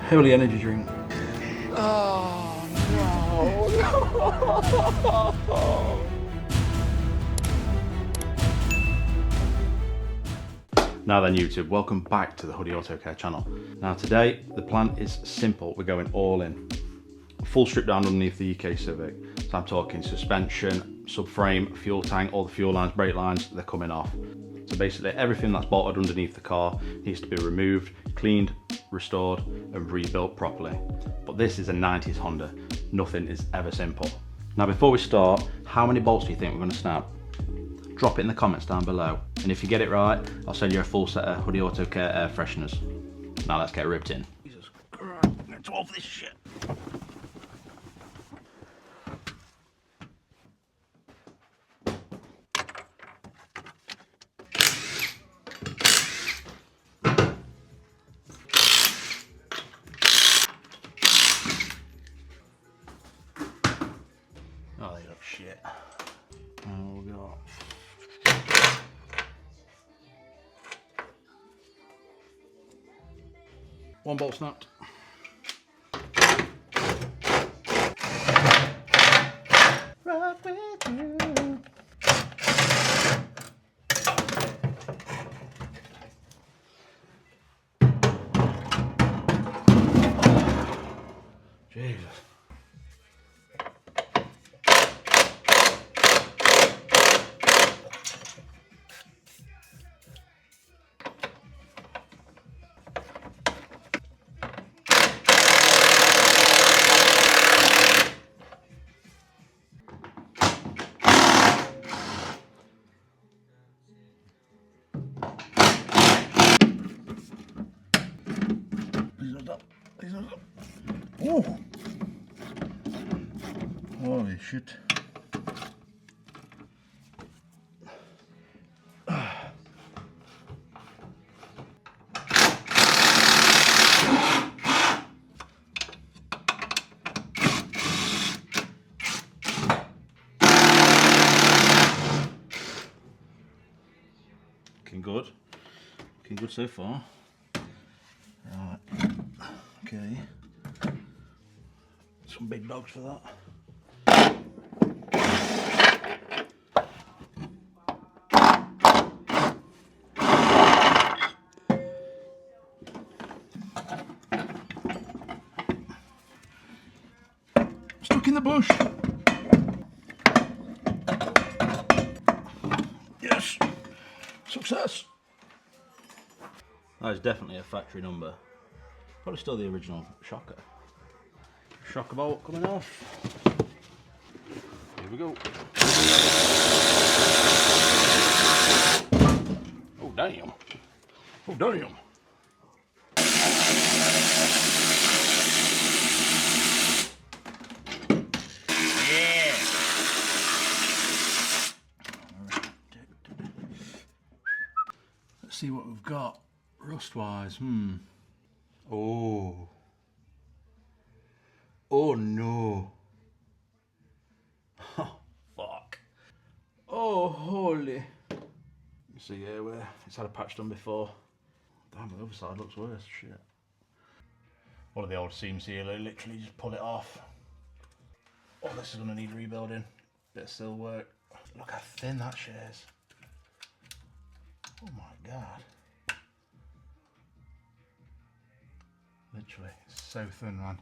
Holy energy drink. Oh no! Now then YouTube, welcome back to the Hoodie Auto Care channel. Now today, the plan is simple. We're going all in. Full strip down underneath the EK Civic. So I'm talking suspension, subframe, fuel tank, all the fuel lines, brake lines, they're coming off. So basically everything that's bolted underneath the car needs to be removed, cleaned, restored and rebuilt properly. But this is a 90s Honda. Nothing is ever simple. Now before we start, how many bolts do you think we're going to snap? Drop it in the comments down below. And if you get it right, I'll send you a full set of Hoodie Auto Care air fresheners. Now let's get ripped in. Jesus Christ, I'm going to 12 this shit. Oh, they look shit. Oh, we got. One bolt snapped. Right with you. Jesus. Oh! Holy shit. Looking good. Looking good so far. Right. Okay. Some big dogs for that. Stuck in the bush. Yes. Success. That is definitely a factory number. Probably still the original shocker. Shocker bolt coming off. Here we go. Oh damn. Oh damn. Yeah. Let's see what we've got rust wise. Oh. Oh no. Oh, fuck. Oh, holy. You see here where it's had a patch done before. Damn, the other side looks worse. Shit. One of the old seams here, literally just pull it off. Oh, this is going to need rebuilding. Bit of still work. Look how thin that shit is. Oh my god. Literally, it's so thin, man.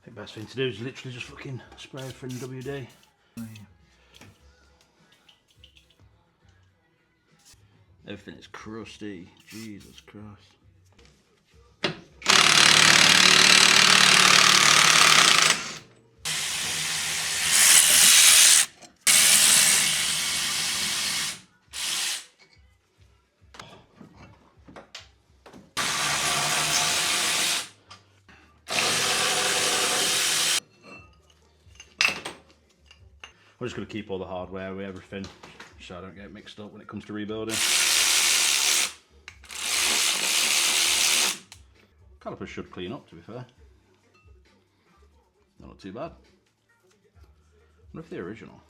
I think the best thing to do is literally just fucking spray it from WD. Everything is crusty. Jesus Christ. I'm just going to keep all the hardware with everything so I don't get mixed up when it comes to rebuilding. Calipers should clean up, to be fair. Not too bad. I wonder if they're original.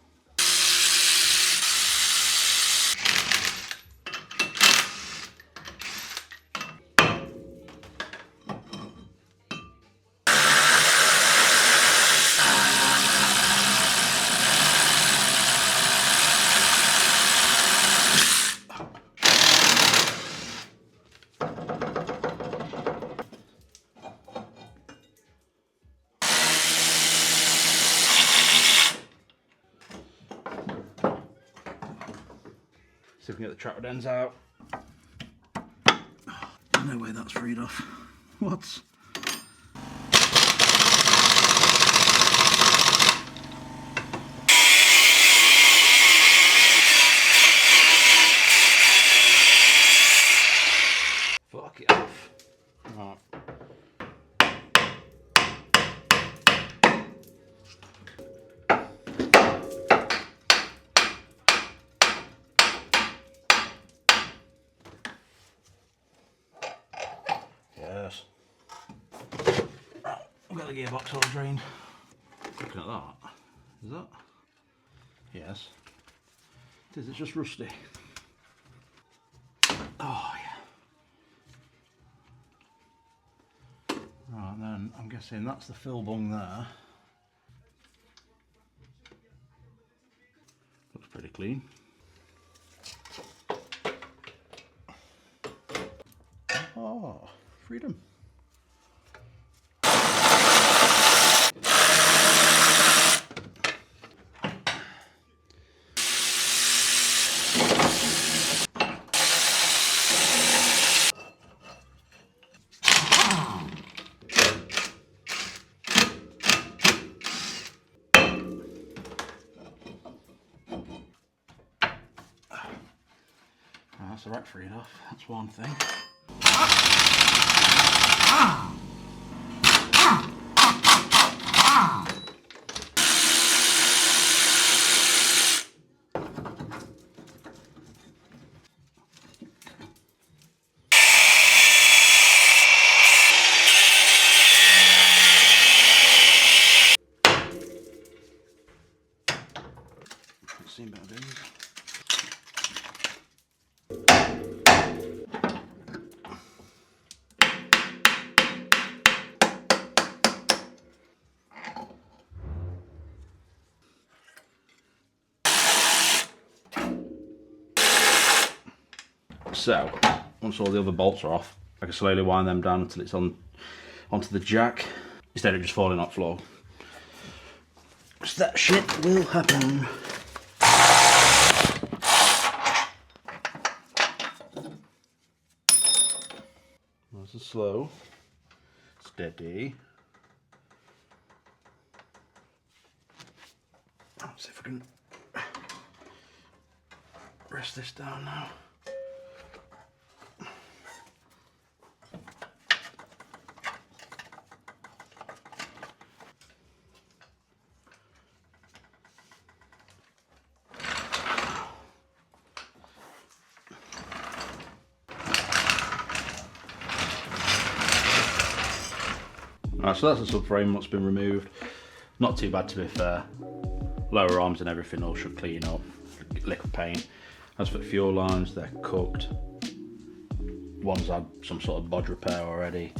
See if we can get the trap rod ends out. No way that's freed off. What? Fuck it off. Right. Yes. Right, I've got the gearbox all drained. Looking at that. Is that? Yes. It is, it's just rusty. Oh yeah. Right, then I'm guessing that's the fill bung there. Looks pretty clean. Oh, freedom. That's the rack freed off, that's one thing. I've seen better days. So, once all the other bolts are off, I can slowly wind them down until it's onto the jack, instead of just falling off floor. So that shit will happen. Nice and slow, steady. Let's see if I can rest this down now. Right, so that's the subframe that's been removed. Not too bad, to be fair. Lower arms and everything all should clean up. Liquid paint. As for the fuel lines, they're cooked. One's had some sort of bodge repair already.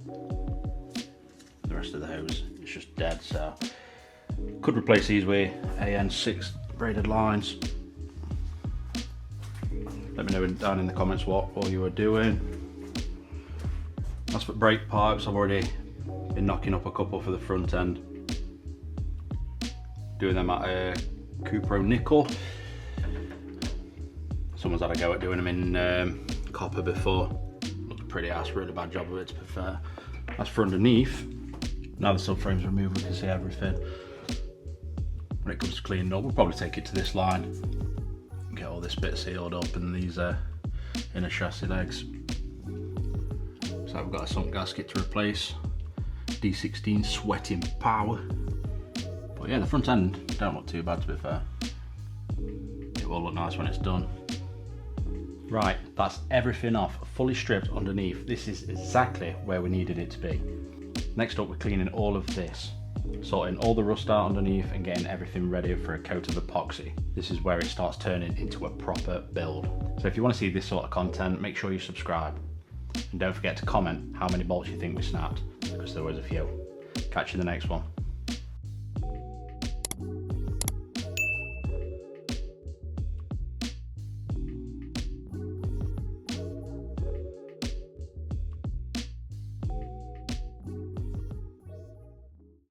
The rest of the hose is just dead, so could replace these with AN6 braided lines. Let me know down in the comments what all you were doing. As for brake pipes, I've already been knocking up a couple for the front end. Doing them at a Coupe nickel. Someone's had a go at doing them in copper before. Looked pretty ass, really bad job of it, to be fair. As for underneath, now the subframe's removed, we can see everything. When it comes to cleaning up, we'll probably take it to this line, get all this bit sealed up and these inner chassis legs. So we've got a sunk gasket to replace, D16 sweating power. But yeah, the front end don't look too bad, to be fair. It will look nice when it's done. Right, that's everything off, fully stripped underneath. This is exactly where we needed it to be. Next up, we're cleaning all of this, sorting all the rust out underneath and getting everything ready for a coat of epoxy. This is where it starts turning into a proper build. So if you want to see this sort of content, make sure you subscribe. And don't forget to comment how many bolts you think we snapped, because there was a few. Catch you in the next one.